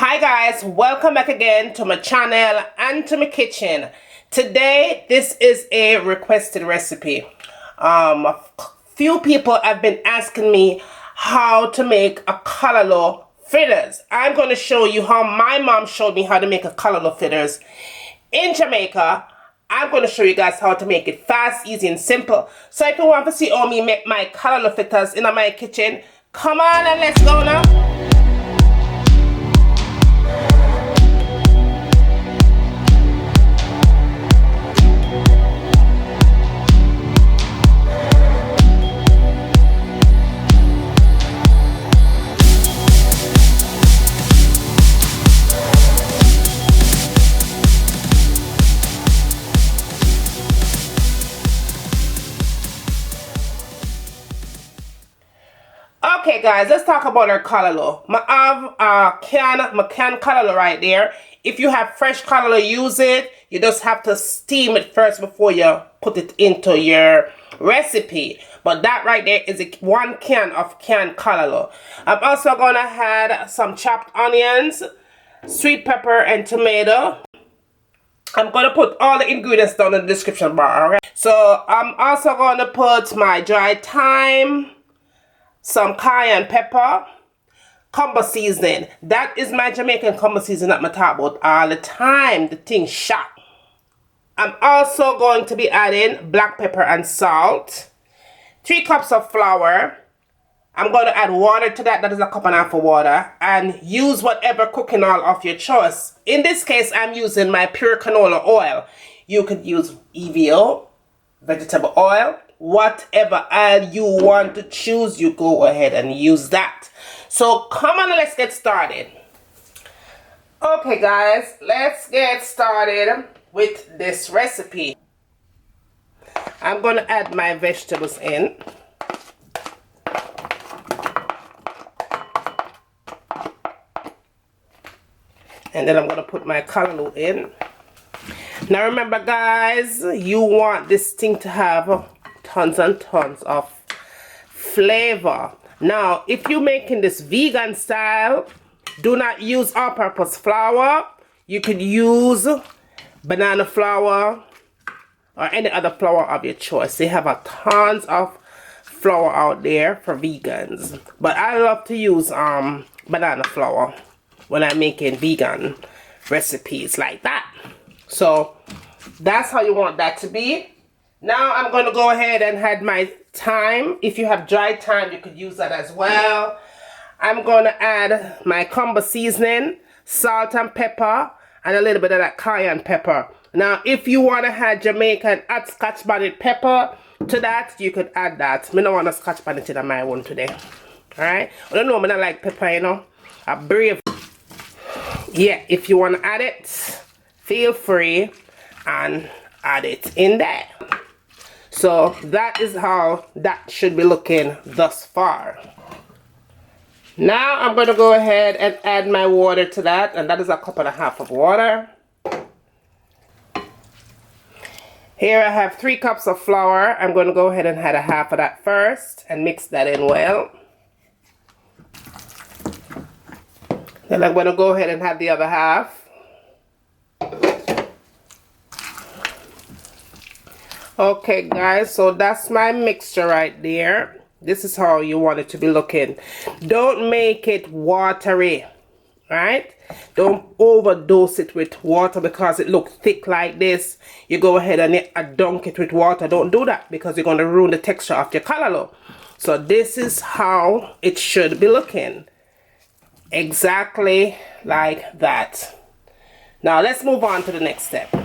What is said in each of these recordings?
Hi guys, welcome back again to my channel and to my kitchen. Today this is a requested recipe. A few people have been asking me how to make a callaloo fritters. I'm going to show you how my mom showed me how to make a callaloo fritters in Jamaica. I'm going to show you guys how to make it fast, easy and simple. So if you want to see how me make my callaloo fritters in my kitchen, come on and let's go now. Okay guys, let's talk about our callaloo. I have my canned callaloo right there. If you have fresh callaloo, use it. You just have to steam it first before you put it into your recipe. But that right there is 1 can of canned callaloo. I'm also gonna add some chopped onions, sweet pepper and tomato. I'm gonna put all the ingredients down in the description bar, alright? So I'm also gonna put my dried thyme, some cayenne pepper, combo seasoning. That is my Jamaican combo seasoning that I talk about all the time. The thing shot. I'm also going to be adding black pepper and salt. 3 cups of flour. I'm going to add water to that. That is 1.5 cups of water. And use whatever cooking oil of your choice. In this case, I'm using my pure canola oil. You could use EVO, vegetable oil, whatever oil you want to choose, you go ahead and use that. So come on, let's get started. Okay guys, let's get started with this recipe. I'm going to add my vegetables in. And then I'm going to put my callaloo in. Now remember guys, you want this thing to have tons and tons of flavor. Now if you're making this vegan style, do not use all-purpose flour. You could use banana flour or any other flour of your choice. They have a tons of flour out there for vegans, but I love to use banana flour when I'm making vegan recipes like that. So that's how you want that to be. Now I'm going to go ahead and add my thyme. If you have dried thyme, you could use that as well. I'm going to add my combo seasoning, salt and pepper, and a little bit of that cayenne pepper. Now, if you want to add Jamaican hot scotch bonnet pepper to that, you could add that. I don't want to scotch bonnet in my one today. Alright? I don't know, I don't like pepper, you know. I'm brave. Yeah, if you want to add it, feel free and add it in there. So that is how that should be looking thus far. Now I'm going to go ahead and add my water to that, and that is 1.5 cups of water. Here I have 3 cups of flour. I'm going to go ahead and add 1/2 of that first and mix that in well. Then I'm going to go ahead and add the other half. Okay guys, so that's my mixture right there. This is how you want it to be looking. Don't make it watery, right? Don't overdose it with water because it looks thick like this. You go ahead and dunk it with water. Don't do that because you're going to ruin the texture of your callaloo. So this is how it should be looking. Exactly like that. Now let's move on to the next step.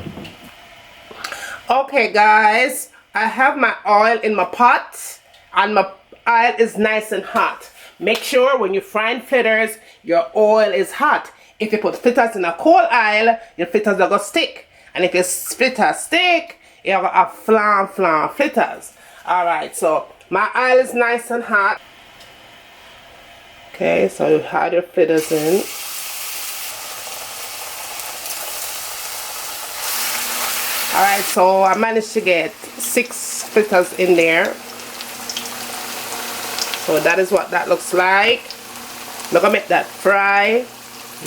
Okay guys, I have my oil in my pot and my oil is nice and hot. Make sure when you're frying fritters, your oil is hot. If you put fritters in a cold oil, your fritters are going to stick. And if your fritters stick, you're going to have flan fritters. Alright, so my oil is nice and hot. Okay, so you add your fritters in. Alright, so I managed to get 6 fritters in there. So that is what that looks like. I'm going to make that fry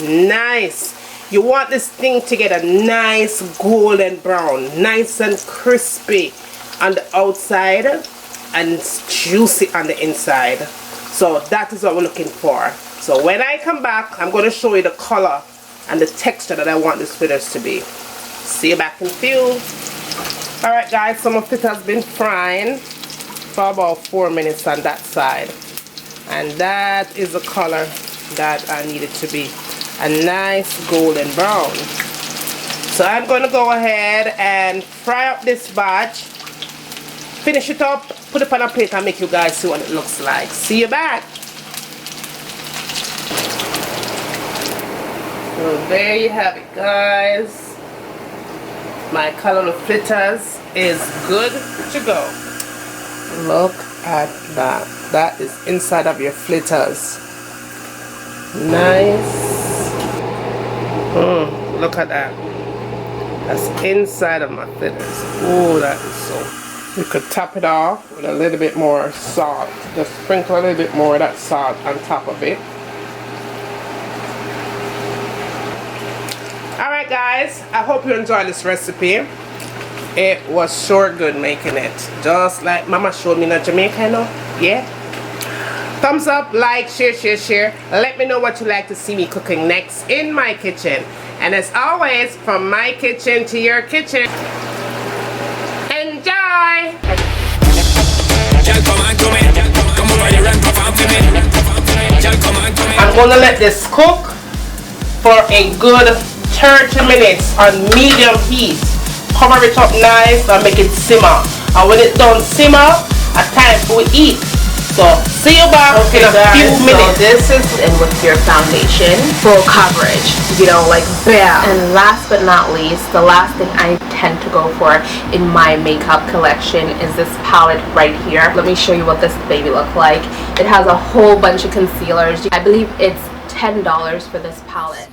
Nice. You want this thing to get a nice golden brown, nice and crispy on the outside and juicy on the inside. So that is what we're looking for. So when I come back, I'm going to show you the color and the texture that I want this fritters to be. See you back in a few. Alright guys, so my fritter has been frying for about 4 minutes on that side. And that is the color that I need it to be. A nice golden brown. So I'm going to go ahead and fry up this batch. Finish it up, put it on a plate and make you guys see what it looks like. See you back. So there you have it guys. My callaloo fritters is good to go. Look at that. That is inside of your fritters. Nice. Look at that. That's inside of my fritters. Oh, that is so. You could top it off with a little bit more salt. Just sprinkle a little bit more of that salt on top of it. Alright guys, I hope you enjoyed this recipe. It was sure good making it. Just like Mama showed me in Jamaica, no? Yeah? Thumbs up, like, share. Let me know what you'd like to see me cooking next in my kitchen. And as always, from my kitchen to your kitchen, enjoy! I'm gonna let this cook for a good 30 minutes on medium heat. Cover it up nice and make it simmer. And when it's done simmer, a time for eat. So see you back in a few minutes. So this is in with your foundation, full coverage, you know, like bam. And last but not least, the last thing I tend to go for in my makeup collection is this palette right here. Let me show you what this baby looks like. It has a whole bunch of concealers. I believe it's $10 for this palette.